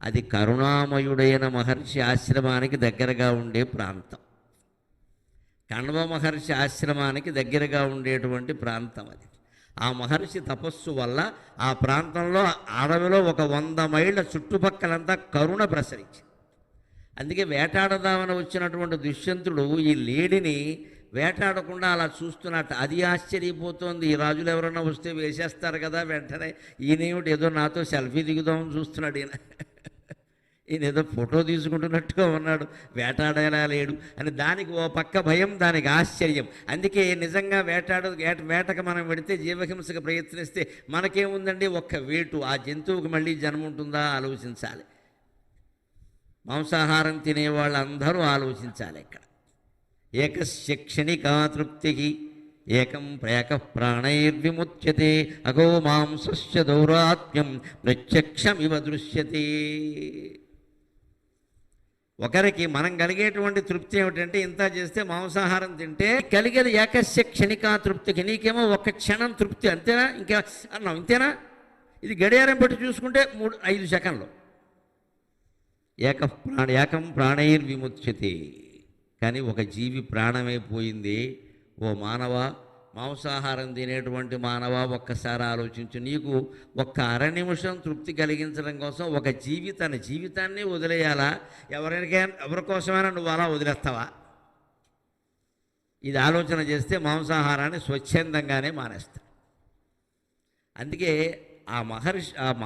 అది కరుణామయుడైన మహర్షి ఆశ్రమానికి దగ్గరగా ఉండే ప్రాంతం. కణ్వ మహర్షి ఆశ్రమానికి దగ్గరగా ఉండేటువంటి ప్రాంతం అది. ఆ మహర్షి తపస్సు వల్ల ఆ ప్రాంతంలో అడవిలో ఒక 100 మైళ్ళ చుట్టుపక్కలంతా కరుణ ప్రసరించింది. అందుకే వేటాడదామని వచ్చినటువంటి దుష్యంతుడు ఈ లేడిని వేటాడకుండా అలా చూస్తున్నట్టు. అది ఆశ్చర్యపోతోంది. ఈ రాజులు ఎవరన్నా వస్తే వేసేస్తారు కదా, వెంటనే ఈయనేమిటి ఏదో నాతో సెల్ఫీ దిగుదామని చూస్తున్నాడు ఈయన. ఈయన ఏదో ఫోటో తీసుకుంటున్నట్టుగా ఉన్నాడు, వేటాడేలా లేడు అని దానికి ఓ పక్క భయం, దానికి ఆశ్చర్యం. అందుకే నిజంగా వేటకు మనం పెడితే, జీవహింసకు ప్రయత్నిస్తే మనకేముందండి, ఒక్క వేటు. ఆ జంతువుకి మళ్ళీ జన్మ ఉంటుందా ఆలోచించాలి. మాంసాహారం తినేవాళ్ళందరూ ఆలోచించాలి. ఇక్కడ ఏకస్య క్షణికా తృప్తికి ఏకం ప్రేక ప్రాణైర్విముచ్యతే అగో మాంసస్య దౌరాత్మ్యం ప్రత్యక్షమివ దృశ్యతే. ఒకరికి మనం కలిగేటువంటి తృప్తి ఏమిటంటే, ఇంత చేస్తే మాంసాహారం తింటే కలిగేది ఏకస్య క్షణికా తృప్తికి. నీకేమో ఒక క్షణం తృప్తి, అంతేనా? ఇంకా అన్నాం, ఇంతేనా? ఇది గడియారం పెట్టి చూసుకుంటే 5 సెకండ్లు. ఏకం ప్రాణైర్విముచ్యతే. కానీ ఒక జీవి ప్రాణమే పోయింది. ఓ మానవ, మాంసాహారం తినేటువంటి మానవ, ఒక్కసారి ఆలోచించు. నీకు ఒక్క అర నిమిషం తృప్తి కలిగించడం కోసం ఒక జీవి తన జీవితాన్ని వదిలేయాలా? ఎవరి కోసమైనా నువ్వు అలా వదిలేస్తావా? ఇది ఆలోచన చేస్తే మాంసాహారాన్ని స్వచ్ఛందంగానే మానేస్తా. అందుకే ఆ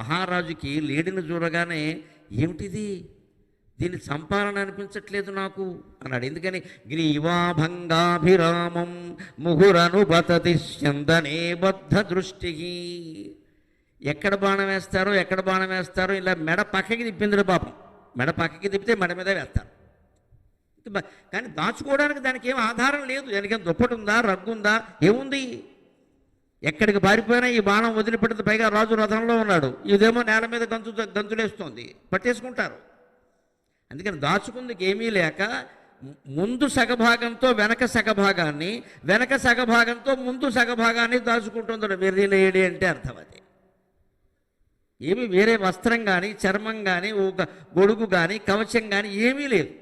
మహారాజుకి లేడిని చూడగానే, ఏమిటిది, దీన్ని చంపాలని అనిపించట్లేదు నాకు అన్నాడు. ఎందుకని? గ్రీవాభంగాభిరామం ముహురనుబతతి చందనే బద్ధ దృష్టికి. ఎక్కడ బాణం వేస్తారో ఇలా మెడ పక్కకి తిప్పింది పాపం. మెడ పక్కకి తిప్పితే మెడ మీద వేస్తారు. కానీ దాచుకోవడానికి దానికి ఏం ఆధారం లేదు. దానికేం దుప్పటి ఉందా, రగ్గుందా, ఏముంది? ఎక్కడికి పారిపోయినా ఈ బాణం వదిలిపెట్టదు. పైగా రాజు రథంలో ఉన్నాడు, ఇదేమో నేల మీద గంతులేస్తోంది, పట్టేసుకుంటారు. అందుకని దాచుకుందుకు ఏమీ లేక ముందు సగభాగంతో వెనక సగభాగంతో ముందు సగభాగాన్ని దాచుకుంటుంది వెర్రిలేడి అంటే అర్థం. అది ఏమీ వేరే వస్త్రం కానీ, చర్మం కానీ, ఒక గొడుగు కానీ, కవచం కానీ ఏమీ లేదు.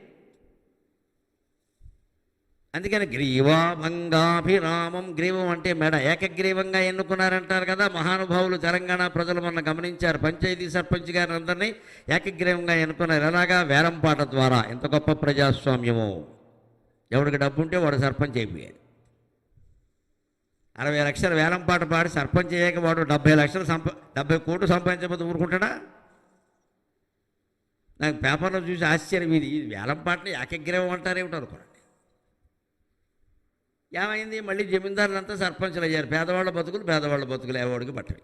అందుకని గ్రీవాభంగాభిరామం. గ్రీవం అంటే మెడ. ఏకగ్రీవంగా ఎన్నుకున్నారంటారు కదా మహానుభావులు. తెలంగాణ ప్రజలు మొన్న గమనించారు. పంచాయతీ సర్పంచ్ గారిని అందరినీ ఏకగ్రీవంగా ఎన్నుకున్నారు. ఎలాగా? వేలంపాట ద్వారా. ఎంత గొప్ప ప్రజాస్వామ్యమో! ఎవరికి డబ్బు ఉంటే వాడు సర్పంచ్ అయిపోయాడు. 60 లక్షల వేలంపాట పాడి సర్పంచ్ అయ్యాక వాడు 70 కోట్లు సంపాదించకపోతే ఊరుకుంటాడా? నాకు పేపర్లో చూసి ఆశ్చర్యం. ఇది వేలంపాటని ఏకగ్రీవం అంటారేమిటో అనుకోండి. ఏమైంది? మళ్ళీ జమీందారులంతా సర్పంచులు అయ్యారు. పేదవాళ్ళ బతుకులు ఎవడికి పట్టవి.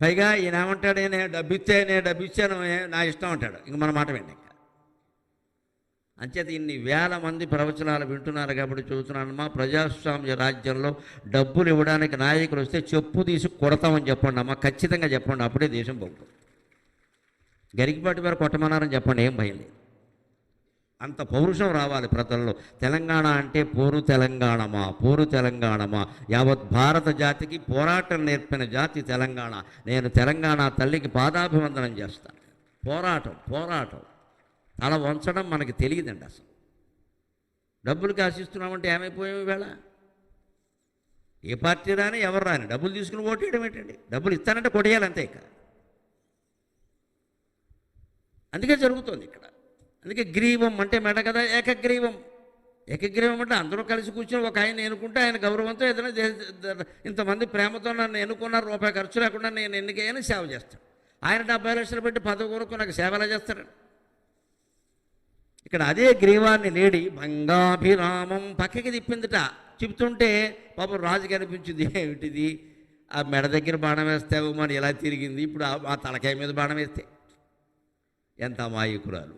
పైగా ఈయన ఏమంటాడు, నేను డబ్బు ఇచ్చాను, నా ఇష్టం అంటాడు. ఇంక మన మాట విండి. ఇంకా అంచేత ఇన్ని వేల మంది ప్రవచనాలు వింటున్నారు కాబట్టి చూస్తున్నాను. మా ప్రజాస్వామ్య రాజ్యంలో డబ్బులు ఇవ్వడానికి నాయకులు వస్తే చెప్పు తీసి కొడతామని చెప్పండి అమ్మా, ఖచ్చితంగా చెప్పండి. అప్పుడే దేశం బాగుంటుంది. గరికిపాటి వారు కొట్టమన్నారని చెప్పండి, ఏం భయం లేదు. అంత పౌరుషం రావాలి ప్రజల్లో. తెలంగాణ అంటే పోరు తెలంగాణమా. యావత్ భారత జాతికి పోరాటం నేర్పిన జాతి తెలంగాణ. నేను తెలంగాణ తల్లికి పాదాభివందనం చేస్తాను. పోరాటం తల వంచడం మనకి తెలియదండి అసలు. డబ్బులకి ఆశిస్తున్నామంటే ఏమైపోయాం ఈవేళ? ఏ పార్టీ రాని ఎవరు రాని డబ్బులు తీసుకుని ఓటేయడం ఏంటండి? డబ్బులు ఇస్తానంటే కొట్టేయాలి అంతే. ఇక అందుకే జరుగుతుంది ఇక్కడ. అందుకే గ్రీవం అంటే మెడ కదా. ఏకగ్రీవం అంటే అందరూ కలిసి కూర్చొని ఒక ఆయన ఎన్నుకుంటే ఆయన గౌరవంతో ఏదైనా ఇంతమంది ప్రేమతో నన్ను ఎన్నుకున్నారు, రూపాయి ఖర్చు లేకుండా నేను ఎన్నికైనా సేవ చేస్తాను. ఆయన 70 లక్షలు పెట్టి పదవి కొరకు నాకు సేవ ఎలా చేస్తారండి? ఇక్కడ అదే గ్రీవాన్ని లేడి భంగాభిరామం పక్కకి తిప్పిందిట. చెప్తుంటే పాపం రాజుకి అనిపించింది, ఏమిటిది, ఆ మెడ దగ్గర బాణం వేస్తావు మరి ఎలా తిరిగింది, ఇప్పుడు ఆ తలకాయ మీద బాణం వేస్తే. ఎంత అమాయకురాలు.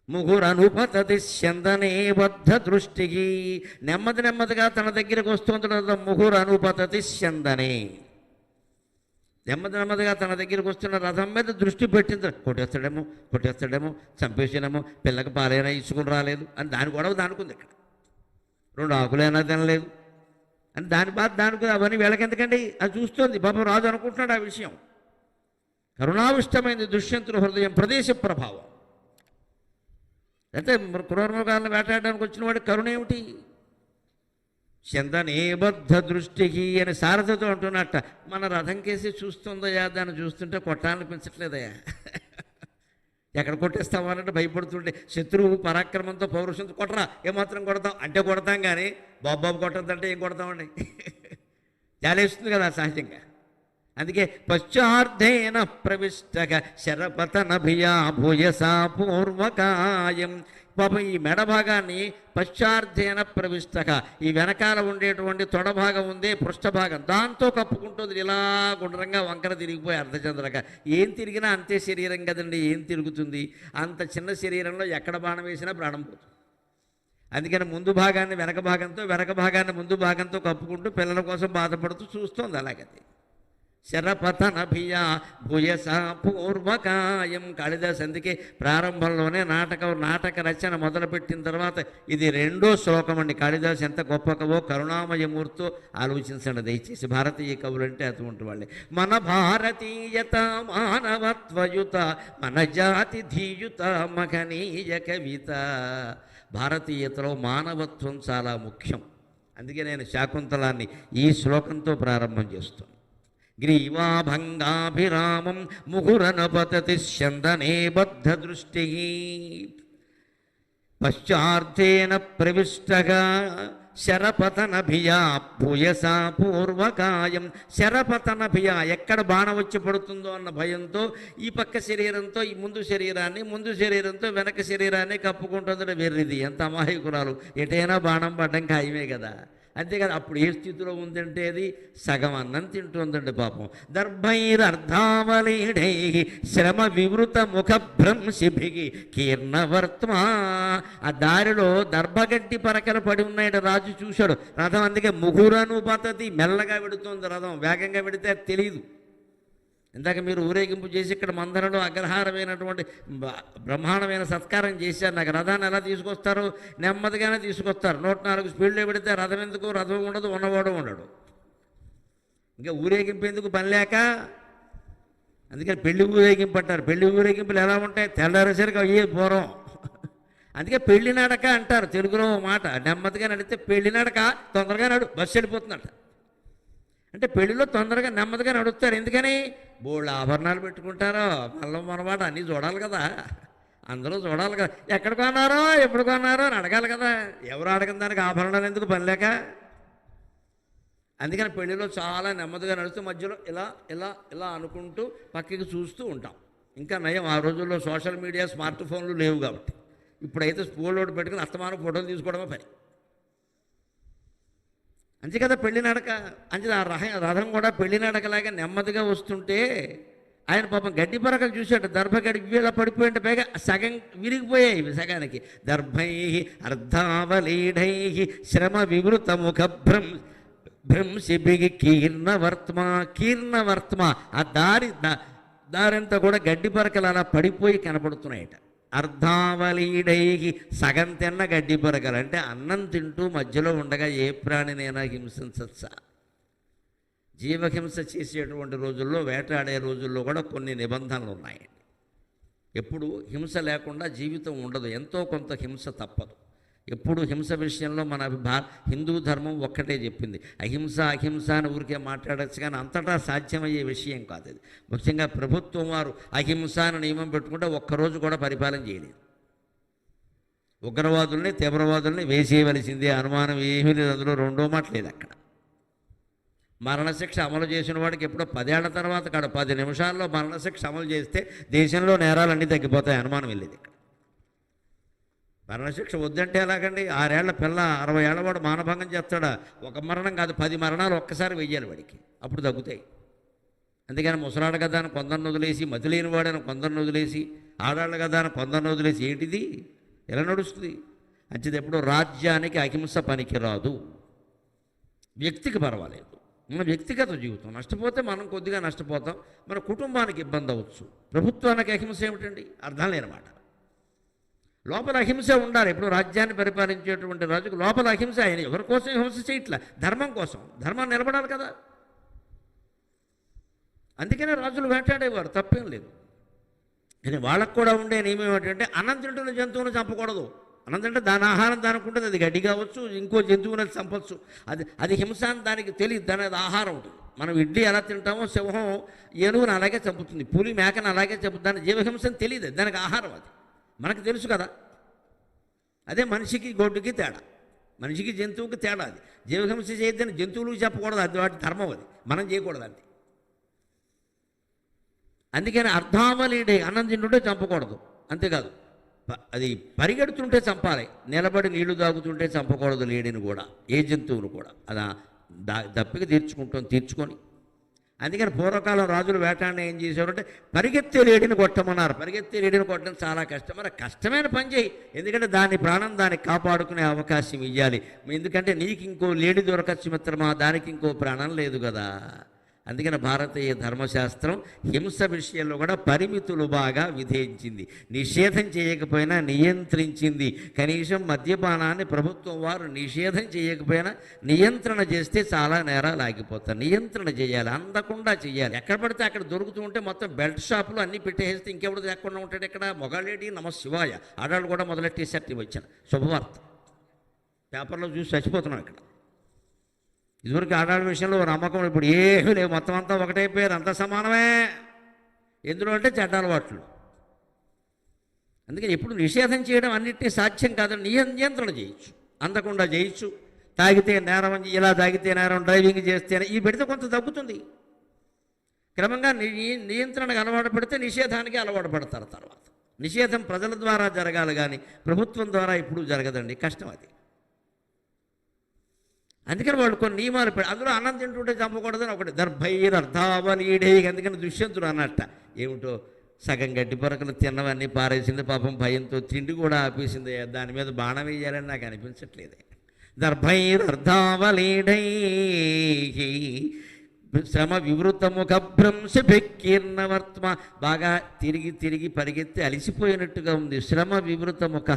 ముహురనుపతతి చందనే బద్ధ దృష్టికి. నెమ్మదిగా తన దగ్గరకు వస్తుంటున్న ముహురనుపతతి చందనే. నెమ్మదిగా తన దగ్గరకు వస్తున్న రథం మీద దృష్టి పెట్టింది. కొట్టేస్తాడేమో, చంపేసానేమో, పిల్లకి పాలైనా ఇచ్చుకుని రాలేదు అని దాని గొడవ దానుకుంది. ఇక్కడ 2 ఆకులైనా తినలేదు అని దాని బాధ దానికి. అవన్నీ వీళ్ళకెందుకండి? అది చూస్తుంది పాపం రాజు అనుకుంటున్నాడు ఆ విషయం. కరుణావిష్టమైంది దుష్యంతుని హృదయం. ప్రదేశ ప్రభావం. అయితే క్రూరమృగాలను వేటాడడానికి వచ్చిన వాడి కరుణ ఏమిటి? చందనేబద్ధ దృష్టికి అని సారథితో అంటున్నట్ట. మన రథం కేసి చూస్తుందయా, దాన్ని చూస్తుంటే కొట్టాలనిపించట్లేదయా. ఎక్కడ కొట్టేస్తామనంటే భయపడుతుంటే, శత్రువు పరాక్రమంతో పౌరుషంతో కొట్టరా, ఏమాత్రం కొడతాం అంటే కొడతాం, కానీ బాబు కొట్టద్దంటే ఏం కొడతామండి? జాలేస్తుంది కదా సహజంగా. అందుకే పశ్చార్థేన ప్రవిష్టక శరపతనభియా భూయసా పూర్వకాయం. పాపం ఈ మెడ భాగాన్ని పశ్చార్థేన ప్రవిష్టక, ఈ వెనకాల ఉండేటువంటి తొడ భాగం ఉందే పృష్ఠభాగం, దాంతో కప్పుకుంటుంది. ఇలా గుండ్రంగా వంకర తిరిగిపోయి అర్ధచంద్రక. ఏం తిరిగినా అంతే శరీరం కదండి, ఏం తిరుగుతుంది? అంత చిన్న శరీరంలో ఎక్కడ బాణం వేసినా ప్రాణం పోతుంది. అందుకని ముందు భాగాన్ని వెనక భాగంతో, వెనక భాగాన్ని ముందు భాగంతో కప్పుకుంటూ పిల్లల కోసం బాధపడుతూ చూస్తోంది. అలాగది శరపతనభియా భూయస పూర్వకాయం. కాళిదాస్ అందుకే ప్రారంభంలోనే నాటక రచన మొదలుపెట్టిన తర్వాత ఇది 2వ శ్లోకం అండి. కాళిదాస్ ఎంత గొప్ప కవో, కరుణామయమూర్తో ఆలోచించండి దయచేసి. భారతీయ కవులంటే అటువంటి వాళ్ళే. మన భారతీయత మానవత్వయుత మన జాతి ధీయుత మహనీయ కవిత. భారతీయతలో మానవత్వం చాలా ముఖ్యం. అందుకే నేను శాకుంతలాన్ని ఈ శ్లోకంతో ప్రారంభం చేస్తాను. గ్రీవాభంగాభిరామం ముహురనపతతి చందనే బద్ధ దృష్టి పశ్చార్థేన ప్రవిష్టగా శరపతనభియా భూయసా పూర్వకాయం. శరపతనభియా, ఎక్కడ బాణం వచ్చి పడుతుందో అన్న భయంతో ఈ పక్క శరీరంతో ఈ ముందు శరీరంతో వెనక శరీరాన్ని కప్పుకుంటుందట. వెర్రిది, ఎంత అమాయకురాలు! ఎటైనా బాణం పడ్డం ఖాయమే కదా. అంతేకాదు, అప్పుడు ఏ స్థితిలో ఉందంటే అది సగం అన్నం తింటుందండి పాపం. దర్భైరర్ధావలీఢై శ్రమ వివృత ముఖభ్రంశిభిగి కీర్ణవర్త్మా. ఆ దారిలో దర్భగడ్డి పరకలు పడి ఉన్నాయట. రాజు చూశాడు రథం, అందుకే ముహురను పద్ధతి, మెల్లగా వెడుతోంది రథం. వేగంగా వెడితే అది తెలియదు. ఇందాక మీరు ఊరేగింపు చేసి ఇక్కడ మందరలో అగ్రహారమైనటువంటి బ్రహ్మాండమైన సత్కారం చేశారు. నాకు రథాన్ని ఎలా తీసుకొస్తారు? నెమ్మదిగానే తీసుకొస్తారు. 104 స్పీడ్లో పెడితే రథం ఎందుకు? రథం ఉండదు, ఉన్నవాడు ఉండడు. ఇంకా ఊరేగింపు ఎందుకు పని లేక. అందుకని పెళ్లి ఊరేగింపు అంటారు. పెళ్లి ఊరేగింపులు ఎలా ఉంటాయి? తెల్లారేసరికి అయ్యే పూర్వం. అందుకే పెళ్లి నడక అంటారు తెలుగులో మాట. నెమ్మదిగా నడితే పెళ్లి నడక, తొందరగా నడు, బస్సు వెళ్ళిపోతుందట. అంటే పెళ్లిలో తొందరగా నెమ్మదిగా నడుస్తారు. ఎందుకని? బోళ్ళు ఆభరణాలు పెట్టుకుంటారో, మనమాట అన్నీ చూడాలి కదా, అందరూ చూడాలి కదా. ఎక్కడ కొన్నారో, ఎప్పుడు కొన్నారో అని అడగాలి కదా. ఎవరు అడగని దానికి ఆభరణాలు ఎందుకు పనిలేక. అందుకని పెళ్లిలో చాలా నెమ్మదిగా నడుస్తూ మధ్యలో ఇలా ఇలా ఇలా అనుకుంటూ పక్కకి చూస్తూ ఉంటాం. ఇంకా నయం, ఆ రోజుల్లో సోషల్ మీడియా, స్మార్ట్ ఫోన్లు లేవు కాబట్టి. ఇప్పుడైతే స్కూల్లో పెట్టుకుని అస్తమానం ఫోటోలు తీసుకోవడమే పని. అంతే కదా పెళ్లి నడక. అంతే ఆ రథం కూడా పెళ్లి నడకలాగా నెమ్మదిగా వస్తుంటే ఆయన పాపం గడ్డి పరకలు చూశాడు. దర్భగడ్డి ఇలా పడిపోయింటే పైగా సగం విరిగిపోయాయి సగానికి. దర్భై అర్ధావలీఢై శ్రమ వివృత ముఖభ్రంశిభిగి కీర్ణవర్త్మ. ఆ దారంతా కూడా గడ్డి పరకలు అలా పడిపోయి కనపడుతున్నాయట. అర్ధావలీడై, సగం తిన్న గడ్డి పరకలు. అంటే అన్నం తింటూ మధ్యలో ఉండగా ఏ ప్రాణినైనా హింసించచ్చా? జీవహింస చేసేటువంటి రోజుల్లో, వేటాడే రోజుల్లో కూడా కొన్ని నిబంధనలు ఉన్నాయండి. ఎప్పుడు హింస లేకుండా జీవితం ఉండదు. ఎంతో కొంత హింస తప్పదు. ఎప్పుడు హింస విషయంలో మన హిందూ ధర్మం ఒక్కటే చెప్పింది. అహింస అని ఊరికే మాట్లాడచ్చు, కానీ అంతటా సాధ్యమయ్యే విషయం కాదు అది. ముఖ్యంగా ప్రభుత్వం వారు అహింస అని నియమం పెట్టుకుంటే ఒక్కరోజు కూడా పరిపాలన చేయలేదు. ఉగ్రవాదుల్ని, తీవ్రవాదుల్ని వేసేయవలసిందే, అనుమానం ఏమీ లేదు. అందులో రెండో మాట లేదు అక్కడ. మరణశిక్ష అమలు చేసిన వాడికి ఎప్పుడో 10 ఏళ్ల తర్వాత కాదు, 10 నిమిషాల్లో మరణశిక్ష అమలు చేస్తే దేశంలో నేరాలన్నీ తగ్గిపోతాయి. అనుమానం వెళ్ళేది ఇక్కడ. మరణశిక్ష వద్దంటే ఎలాగండి? 6 ఏళ్ల పిల్ల 60 ఏళ్ల వాడు మానభంగం చేస్తాడా? ఒక మరణం కాదు, 10 మరణాలు ఒక్కసారి వెయ్యాలి వాడికి, అప్పుడు తగ్గుతాయి. అందుకని ముసలాడు కదా అని కొందరిని వదిలేసి, మతిలేని వాడని కొందరిని వదిలేసి, ఆడాళ్ళు కదా అని కొందరిని వదిలేసి ఏంటిది? ఎలా నడుస్తుంది? అంచేది ఎప్పుడు రాజ్యానికి అహింస పనికిరాదు. వ్యక్తికి పర్వాలేదు, మన వ్యక్తిగత జీవితం నష్టపోతే మనం కొద్దిగా నష్టపోతాం, మన కుటుంబానికి ఇబ్బంది అవ్వచ్చు. ప్రభుత్వానికి అహింస ఏమిటండి? అర్థం లేనమాట. లోపల అహింస ఉండాలి. ఇప్పుడు రాజ్యాన్ని పరిపాలించేటువంటి రాజుకు లోపల అహింస. ఆయన ఎవరి కోసం హింస చేయట్లా, ధర్మం కోసం. ధర్మం నిలబడాలి కదా. అందుకనే రాజులు వేటాడేవారు, తప్పేం లేదు. కానీ వాళ్ళకు కూడా ఉండే నియమం ఏమిటంటే అన్నం తింటున్న జంతువును చంపకూడదు. అన్నం తింటే దాని ఆహారం దానికి ఉంటుంది, అది గడ్డి కావచ్చు, ఇంకో జంతువుని చంపచ్చు. అది హింస అని దానికి తెలియదు, దాని అది ఆహారం ఉంటుంది. మనం ఇడ్లీ ఎలా తింటామో సింహం ఏనుగుని అలాగే చంపుతుంది, పులి మేకను అలాగే చంపుతుంది. దాని జీవహింసని తెలియదు, దానికి ఆహారం అది మనకు తెలుసు కదా. అదే మనిషికి గొడ్డుకి తేడా, మనిషికి జంతువుకి తేడా. అది జీవహింస చేయొద్దని జంతువులకు చెప్పకూడదు, అది వాటి ధర్మం, అది మనం చేయకూడదు. అంతే. అందుకని అర్ధావలీడే అన్నం తింటుంటే చంపకూడదు, అంతేకాదు అది పరిగెడుతుంటే చంపాలి, నిలబడి నీళ్లు తాగుతుంటే చంపకూడదు లేడిని కూడా, ఏ జంతువును కూడా. అలా దప్పిక తీర్చుకొని. అందుకని పూర్వకాలం రాజులు వేటాడిని ఏం చేసేవారంటే పరిగెత్తే లేడిని కొట్టమన్నారు. పరిగెత్తే లేడిని కొట్టడం చాలా కష్టం, మరి కష్టమైన పని చేయి, ఎందుకంటే దాని ప్రాణం దానికి కాపాడుకునే అవకాశం ఇవ్వాలి. ఎందుకంటే నీకు ఇంకో లేడి దొరకచ్చు మిత్రమా, దానికి ఇంకో ప్రాణం లేదు కదా. అందుకని భారతీయ ధర్మశాస్త్రం హింస విషయంలో కూడా పరిమితులు బాగా విధించింది, నిషేధం చేయకపోయినా నియంత్రించింది. కనీసం మద్యపానాన్ని ప్రభుత్వం వారు నిషేధం చేయకపోయినా నియంత్రణ చేస్తే చాలా నేరాలు ఆగిపోతాయి. నియంత్రణ చేయాలి, అందకుండా చేయాలి. ఎక్కడ పడితే అక్కడ దొరుకుతూ ఉంటే మొత్తం బెల్ట్ షాపులు అన్నీ పెట్టేస్తే ఇంకెవడు లేకుండా ఉంటాడు. ఇక్కడ మొగాళ్ళేటి నమ శివాయ, ఆడాళ్ళు కూడా మొదలెట్టేసరికి వచ్చాను శుభవార్త పేపర్లో చూసి చచ్చిపోతున్నాం. ఇక్కడ ఇదివరకు ఆడాళ్ళ విషయంలో నమ్మకం ఇప్పుడు ఏమీ లేవు, మొత్తం అంతా ఒకటైపోయారు, అంతా సమానమే. ఎందులో అంటే చెడ్డ అలవాట్లు. అందుకని ఎప్పుడు నిషేధం చేయడం అన్నింటినీ సాధ్యం కాదని నియంత్రణ చేయొచ్చు, అందకుండా చేయొచ్చు. తాగితే నేరం, ఇలా తాగితే నేరం, డ్రైవింగ్ చేస్తేనే ఈ పెడితే కొంత తగ్గుతుంది. క్రమంగా నియంత్రణకు అలవాటు పడితే నిషేధానికి అలవాటు పడతారు. తర్వాత నిషేధం ప్రజల ద్వారా జరగాలి కానీ ప్రభుత్వం ద్వారా ఇప్పుడు జరగదండి, కష్టం అది. అందుకని వాళ్ళు కొన్ని నియమాలు అందులో అన్నం తింటుంటే చంపకూడదని ఒకటి, దర్భైరర్ధావలీడే. అందుకని దుష్యంతుడు అన్నట్ట ఏమిటో సగం గడ్డి పొరకలు తిన్నవన్నీ పారేసింది పాపం, భయంతో తిండి కూడా ఆపేసింది. దాని మీద బాణం వేయాలని నాకు అనిపించట్లేదు. దర్భైరర్ధావలీడై శ్రమ వివృతముఖ భ్రంశభికీర్ణవర్త్మ. బాగా తిరిగి పరిగెత్తి అలసిపోయినట్టుగా ఉంది. శ్రమ వివృతముఖ,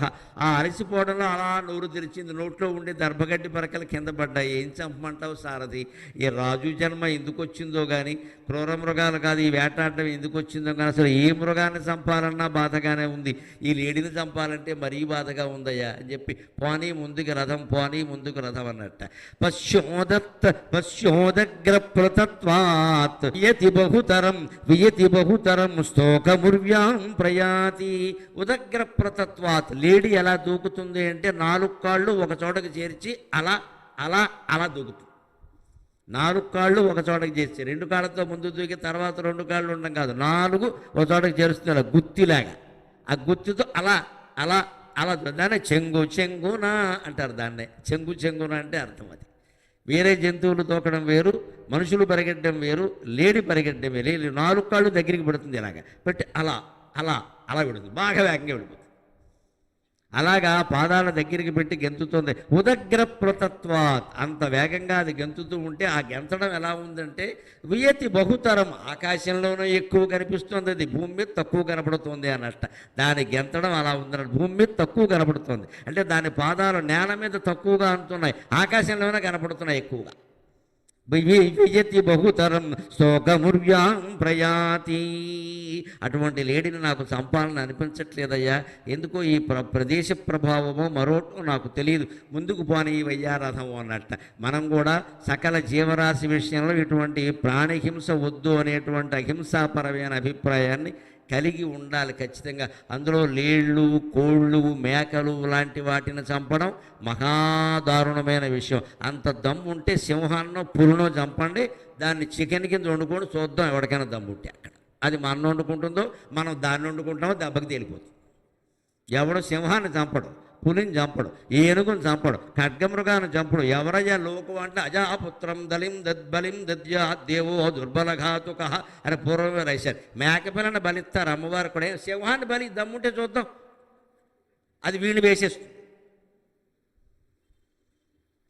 ఆ అలసిపోవడంలో అలా నోరు తెరిచింది, నోట్లో ఉండే దర్భగడ్డి పరకలు కింద పడ్డాయి. ఏం చంపమంటావు సారథి, ఈ రాజు జన్మ ఎందుకు వచ్చిందో కానీ, క్రూర మృగాలు కాదు ఈ వేటాడడం ఎందుకు వచ్చిందో కానీ, అసలు ఏ మృగాన్ని చంపాలన్నా బాధగానే ఉంది, ఈ లేడిని చంపాలంటే మరీ బాధగా ఉందయ్యా అని చెప్పి పోనీ ముందుకు రథం, పోనీ ముందుకు రథం అన్నట్ట. పశ్యోదగ్రప్రత వియతి బహుతరం స్తోకముర్వ్యాం ప్రయాతి. ఉదగ్ర ప్రతత్వాత్, లేడి ఎలా దూకుతుంది అంటే 4 కాళ్ళు ఒక చోటకి చేర్చి అలా అలా అలా దూకుతుంది. 4 కాళ్ళు ఒక చోటకి చేర్చి 2 కాళ్ళతో ముందు దూకి తర్వాత 2 కాళ్ళు ఉండడం కాదు, 4 ఒక చోటకి చేరుస్తుంది గుత్తిలాగా. ఆ గుత్తితో అలా అలా అలా దాన్ని చెంగున అంటారు. దాన్నే చెంగున అంటే అర్థం అది. వేరే జంతువులు తోకడం వేరు, మనుషులు పరిగెట్టడం వేరు, లేడి పరిగెట్టడం వేరు. 4 కాళ్ళు దగ్గరికి పెడుతుంది, ఇలాగ పెట్టి అలా అలా అలా పెడుతుంది, బాగా వేగంగా పెడుతుంది. అలాగా పాదాల దగ్గరికి పెట్టి గెంతుతుంది. ఉదగ్ర ప్రతత్వాత్, అంత వేగంగా అది గెంతుతూ ఉంటే ఆ గెంతడం ఎలా ఉందంటే వియతి బహుతరం, ఆకాశంలోనూ ఎక్కువ కనిపిస్తుంది, అది భూమి మీద తక్కువ కనపడుతుంది అన్నట్ట. దాని గెంతడం అలా ఉందన్నట్టు, భూమి మీద తక్కువ కనపడుతుంది అంటే దాని పాదాలు నేల మీద తక్కువగా అంటున్నాయి, ఆకాశంలోనే కనపడుతున్నాయి ఎక్కువగా. వియతి బహుతరం స్తోకముర్వ్యాం ప్రయాతి. అటువంటి లేడిని నాకు చంపాలని అనిపించట్లేదయ్యా, ఎందుకో ఈ ప్రదేశ ప్రభావమో మరోటో నాకు తెలియదు, ముందుకు పోనీ వయ్యారథము అన్నట్ట. మనం కూడా సకల జీవరాశి విషయంలో ఇటువంటి ప్రాణిహింస వద్దు అనేటువంటి అహింసాపరమైన అభిప్రాయాన్ని కలిగి ఉండాలి ఖచ్చితంగా. అందులో లేళ్ళు, కోళ్ళు, మేకలు లాంటి వాటిని చంపడం మహాదారుణమైన విషయం. అంత దమ్ము ఉంటే సింహాన్నో పులినో చంపండి, దాన్ని చికెన్ కింద వండుకొని చూద్దాం ఎవరికైనా దమ్ము ఉంటే. అక్కడ అది మనం వండుకుంటుందో మనం దాన్ని వండుకుంటామో దెబ్బకి తేలిపోతుంది. ఎవడో సింహాన్ని చంపడు, పులిని చంపడు, ఏనుగుని చంపడు, ఖడ్గమృగాన్ని చంపడు. ఎవరయ్యా లోకం అంటే అజాపుత్రం దలిం దద్బలిం దద్యా దేవో దుర్బలఘాతుక అని పూర్వమే రాశారు. మేకపిల్లని బలిస్తారు అమ్మవారు కూడా, సింహాన్ని బలి దమ్ముంటే చూద్దాం, అది వీళ్ళు వేసేస్తుంది.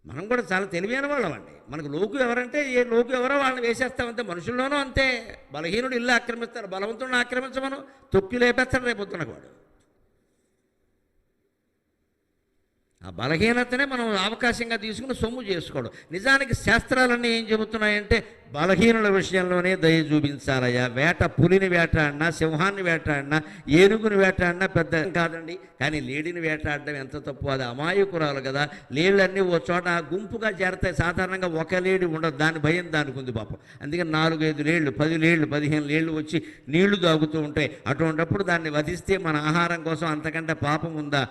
మనం కూడా చాలా తెలివైన వాళ్ళం అండి. మనకు లోకు ఎవరంటే ఏ లోకు ఎవరో వాళ్ళని వేసేస్తామంతే. మనుషుల్లోనూ అంతే, బలహీనుడు ఇల్లు ఆక్రమిస్తారు, బలవంతుడిని ఆక్రమించమను తొక్కి లేపేస్తాడు రేపొద్దున వాడు. ఆ బలహీనతనే మనం అవకాశంగా తీసుకుని సొమ్ము చేసుకోవడం. నిజానికి శాస్త్రాలన్నీ ఏం చెబుతున్నాయంటే బలహీనుల విషయంలోనే దయ చూపించాలయ్యా. వేట పులిని వేటాడినా, సింహాన్ని వేటాడినా, ఏనుగుని వేటాడినా పెద్ద కాదండి, కానీ లేడిని వేటాడడం ఎంత తప్పు. అది అమాయకురాలు కదా. లేళ్ళన్నీ ఓ చోట గుంపుగా చేరతాయి, సాధారణంగా ఒక లేడి ఉండదు, దాని భయం దానికి ఉంది పాపం. అందుకని 4-5 లేళ్ళు, 10 లేళ్ళు, 15 లేళ్ళు వచ్చి నీళ్లు తాగుతూ ఉంటాయి. అటువంటిప్పుడు దాన్ని వధిస్తే మన ఆహారం కోసం అంతకంటే పాపం ఉందా?